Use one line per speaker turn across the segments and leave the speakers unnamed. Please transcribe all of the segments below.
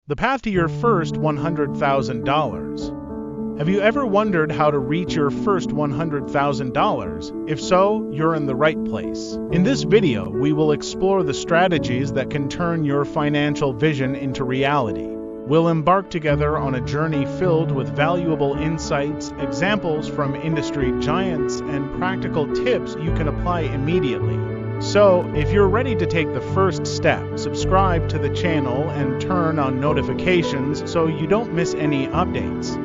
The path to your first $100,000. Have you ever wondered how to reach your first $100,000? If so, you're in the right place. In this video, we will explore the strategies that can turn your financial vision into reality. We'll embark together on a journey filled with valuable insights, examples from industry giants, and practical tips you can apply immediately. So, if you're ready to take the first step, subscribe to the channel and turn on notifications so you don't miss any updates.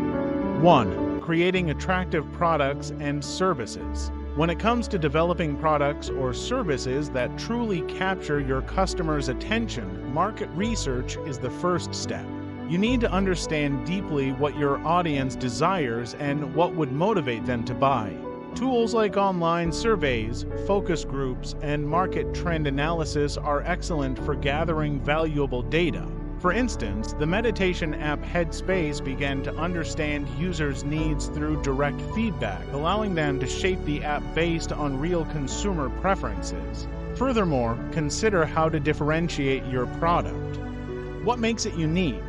1. Creating attractive products and services. When it comes to developing products or services that truly capture your customers' attention, market research is the first step. You need to understand deeply what your audience desires and what would motivate them to buy. Tools like online surveys, focus groups, and market trend analysis are excellent for gathering valuable data. For instance, the meditation app Headspace began to understand users' needs through direct feedback, allowing them to shape the app based on real consumer preferences. Furthermore, consider how to differentiate your product. What makes it unique?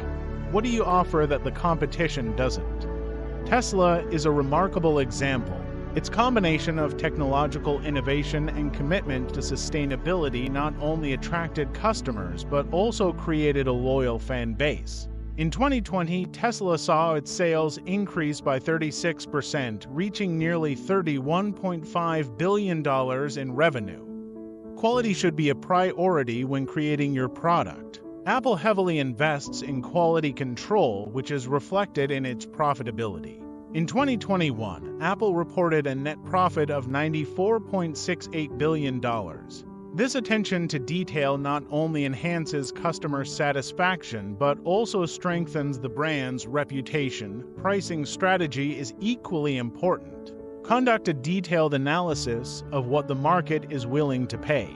What do you offer that the competition doesn't? Tesla is a remarkable example. Its combination of technological innovation and commitment to sustainability not only attracted customers but also created a loyal fan base. In 2020, Tesla saw its sales increase by 36%, reaching nearly $31.5 billion in revenue. Quality should be a priority when creating your product. Apple heavily invests in quality control, which is reflected in its profitability. In 2021, Apple reported a net profit of $94.68 billion. This attention to detail not only enhances customer satisfaction but also strengthens the brand's reputation. Pricing strategy is equally important. Conduct a detailed analysis of what the market is willing to pay.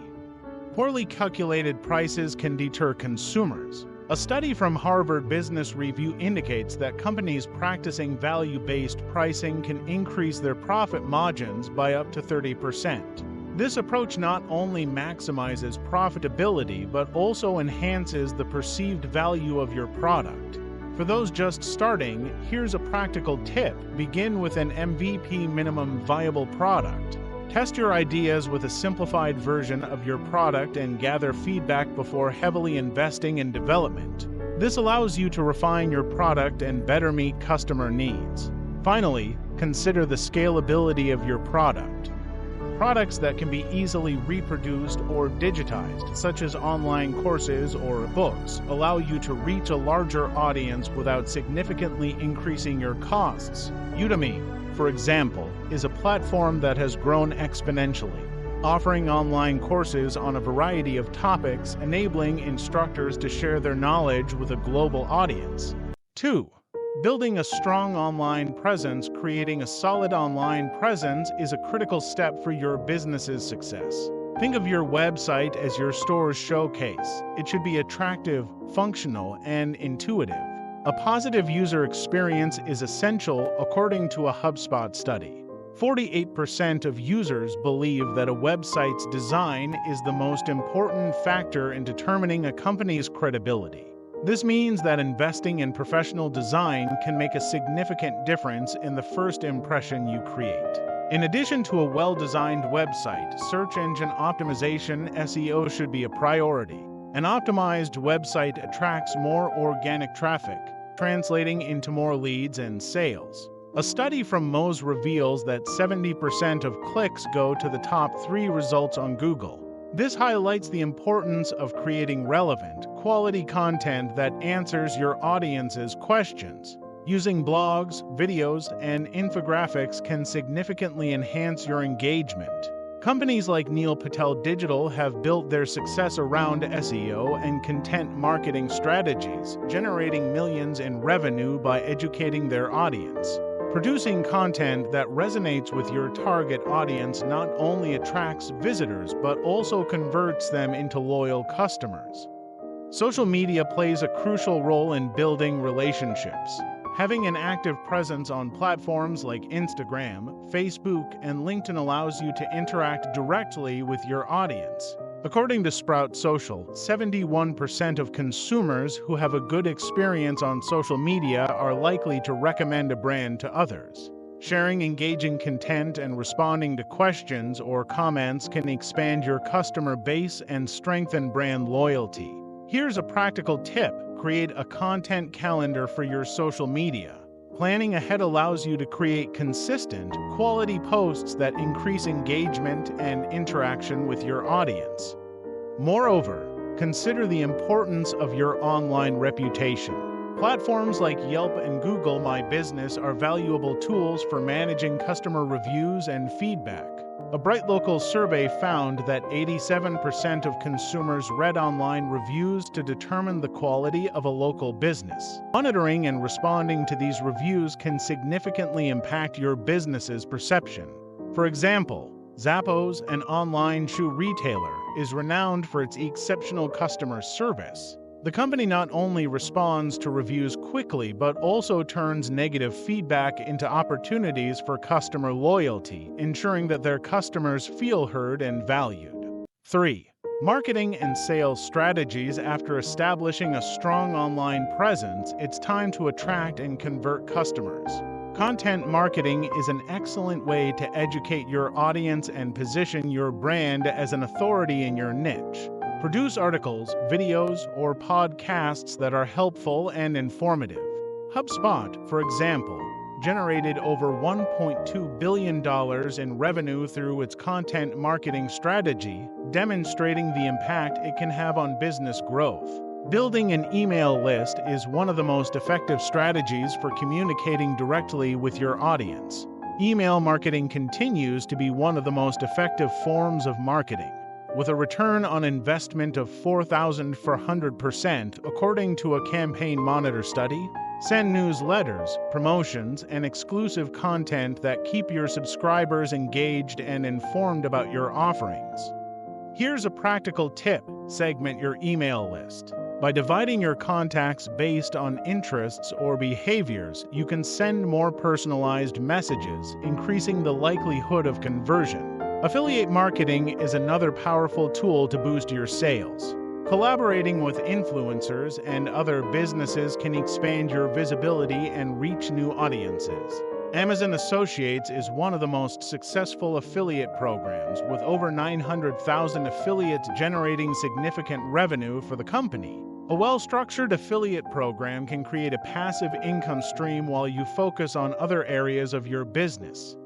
Poorly calculated prices can deter consumers. A study from Harvard Business Review indicates that companies practicing value-based pricing can increase their profit margins by up to 30%. This approach not only maximizes profitability but also enhances the perceived value of your product. For those just starting, here's a practical tip. Begin with an MVP, minimum viable product. Test your ideas with a simplified version of your product and gather feedback before heavily investing in development. This allows you to refine your product and better meet customer needs. Finally, consider the scalability of your product. Products that can be easily reproduced or digitized, such as online courses or books, allow you to reach a larger audience without significantly increasing your costs. Udemy, for example, is a platform that has grown exponentially, offering online courses on a variety of topics, enabling instructors to share their knowledge with a global audience. 2. Building a strong online presence. Creating a solid online presence is a critical step for your business's success. Think of your website as your store's showcase. It should be attractive, functional, and intuitive. A positive user experience is essential, according to a HubSpot study. 48% of users believe that a website's design is the most important factor in determining a company's credibility. This means that investing in professional design can make a significant difference in the first impression you create. In addition to a well-designed website, search engine optimization (SEO) should be a priority. An optimized website attracts more organic traffic, translating into more leads and sales. A study from Moz reveals that 70% of clicks go to the top 3 results on Google. This highlights the importance of creating relevant, quality content that answers your audience's questions. Using blogs, videos, and infographics can significantly enhance your engagement. Companies like Neil Patel Digital have built their success around SEO and content marketing strategies, generating millions in revenue by educating their audience. Producing content that resonates with your target audience not only attracts visitors but also converts them into loyal customers. Social media plays a crucial role in building relationships. Having an active presence on platforms like Instagram, Facebook, and LinkedIn allows you to interact directly with your audience. According to Sprout Social, 71% of consumers who have a good experience on social media are likely to recommend a brand to others. Sharing engaging content and responding to questions or comments can expand your customer base and strengthen brand loyalty. Here's a practical tip: create a content calendar for your social media. Planning ahead allows you to create consistent, quality posts that increase engagement and interaction with your audience. Moreover, consider the importance of your online reputation. Platforms like Yelp and Google My Business are valuable tools for managing customer reviews and feedback. A Bright Local survey found that 87% of consumers read online reviews to determine the quality of a local business. Monitoring and responding to these reviews can significantly impact your business's perception. For example, Zappos, an online shoe retailer, is renowned for its exceptional customer service. The company not only responds to reviews quickly but also turns negative feedback into opportunities for customer loyalty, ensuring that their customers feel heard and valued. 3. Marketing and sales strategies. After establishing a strong online presence, it's time to attract and convert customers. Content marketing is an excellent way to educate your audience and position your brand as an authority in your niche. Produce articles, videos, or podcasts that are helpful and informative. HubSpot, for example, generated over $1.2 billion in revenue through its content marketing strategy, demonstrating the impact it can have on business growth. Building an email list is one of the most effective strategies for communicating directly with your audience. Email marketing continues to be one of the most effective forms of marketing, with a return on investment of 4,400%, according to a Campaign Monitor study. Send newsletters, promotions, and exclusive content that keep your subscribers engaged and informed about your offerings. Here's a practical tip: segment your email list. By dividing your contacts based on interests or behaviors, you can send more personalized messages, increasing the likelihood of conversion. Affiliate marketing is another powerful tool to boost your sales. Collaborating with influencers and other businesses can expand your visibility and reach new audiences. Amazon Associates is one of the most successful affiliate programs, with over 900,000 affiliates generating significant revenue for the company. A well-structured affiliate program can create a passive income stream while you focus on other areas of your business.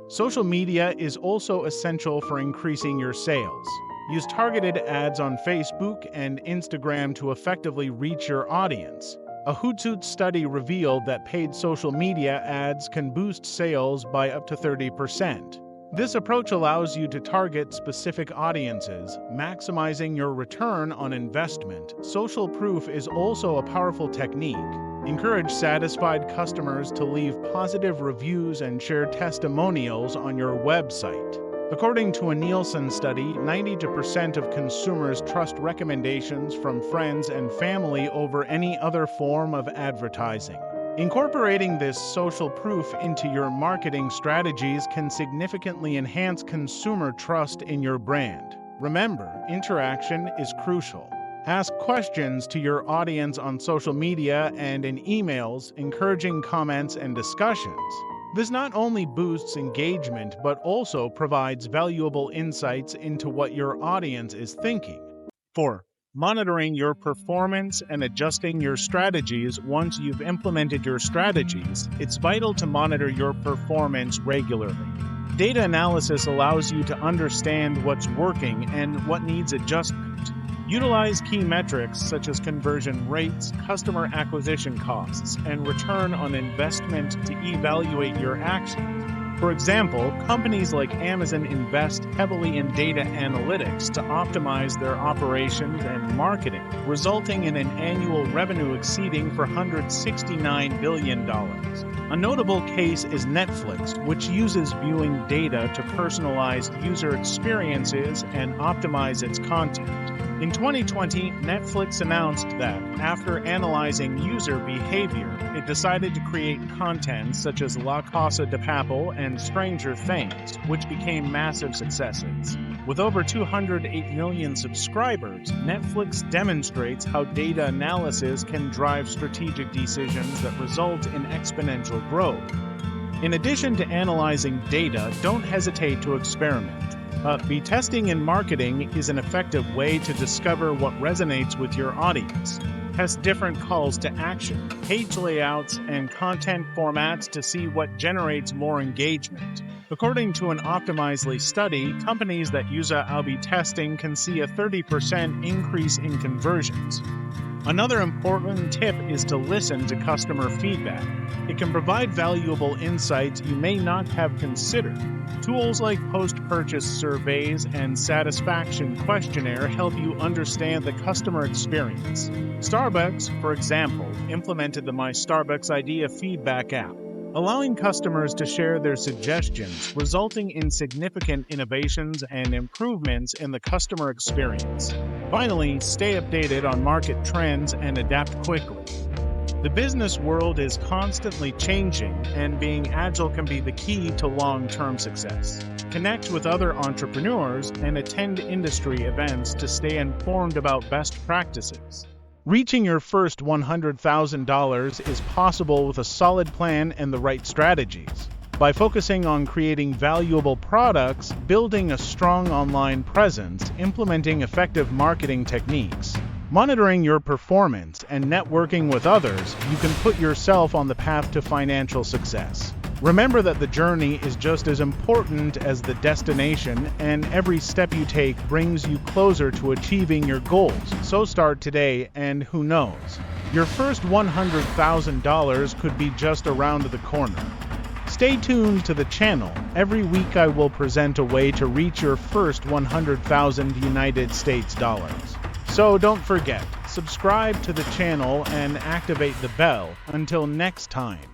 Social media is also essential for increasing your sales. Use targeted ads on Facebook and Instagram to effectively reach your audience. A Hootsuite study revealed that paid social media ads can boost sales by up to 30%. This approach allows you to target specific audiences, maximizing your return on investment. Social proof is also a powerful technique. Encourage satisfied customers to leave positive reviews and share testimonials on your website. According to a Nielsen study, 92% of consumers trust recommendations from friends and family over any other form of advertising. Incorporating this social proof into your marketing strategies can significantly enhance consumer trust in your brand. Remember, interaction is crucial. Ask questions to your audience on social media and in emails, encouraging comments and discussions. This not only boosts engagement but also provides valuable insights into what your audience is thinking. 4. Monitoring your performance and adjusting your strategies. Once you've implemented your strategies, it's vital to monitor your performance regularly. Data analysis allows you to understand what's working and what needs adjustment. Utilize key metrics such as conversion rates, customer acquisition costs, and return on investment to evaluate your actions. For example, companies like Amazon invest heavily in data analytics to optimize their operations and marketing, resulting in an annual revenue exceeding $469 billion. A notable case is Netflix, which uses viewing data to personalize user experiences and optimize its content. In 2020, Netflix announced that, after analyzing user behavior, it decided to create content such as La Casa de Papel and Stranger Things, which became massive successes. With over 208 million subscribers, Netflix demonstrates how data analysis can drive strategic decisions that result in exponential growth. In addition to analyzing data, don't hesitate to experiment. B testing in marketing is an effective way to discover what resonates with your audience. Test different calls to action, page layouts, and content formats to see what generates more engagement. According to an Optimizely study, companies that use A/B testing can see a 30% increase in conversions. Another important tip is to listen to customer feedback. It can provide valuable insights you may not have considered. Tools like post-purchase surveys and satisfaction questionnaire help you understand the customer experience. Starbucks, for example, implemented the My Starbucks Idea feedback app, allowing customers to share their suggestions, resulting in significant innovations and improvements in the customer experience. Finally, stay updated on market trends and adapt quickly. The business world is constantly changing, and being agile can be the key to long-term success. Connect with other entrepreneurs and attend industry events to stay informed about best practices. Reaching your first $100,000 is possible with a solid plan and the right strategies. By focusing on creating valuable products, building a strong online presence, implementing effective marketing techniques, monitoring your performance, and networking with others, you can put yourself on the path to financial success. Remember that the journey is just as important as the destination, and every step you take brings you closer to achieving your goals. So start today, and who knows, your first $100,000 could be just around the corner. Stay tuned to the channel. Every week I will present a way to reach your first 100,000 United States dollars. So don't forget, subscribe to the channel and activate the bell. Until next time.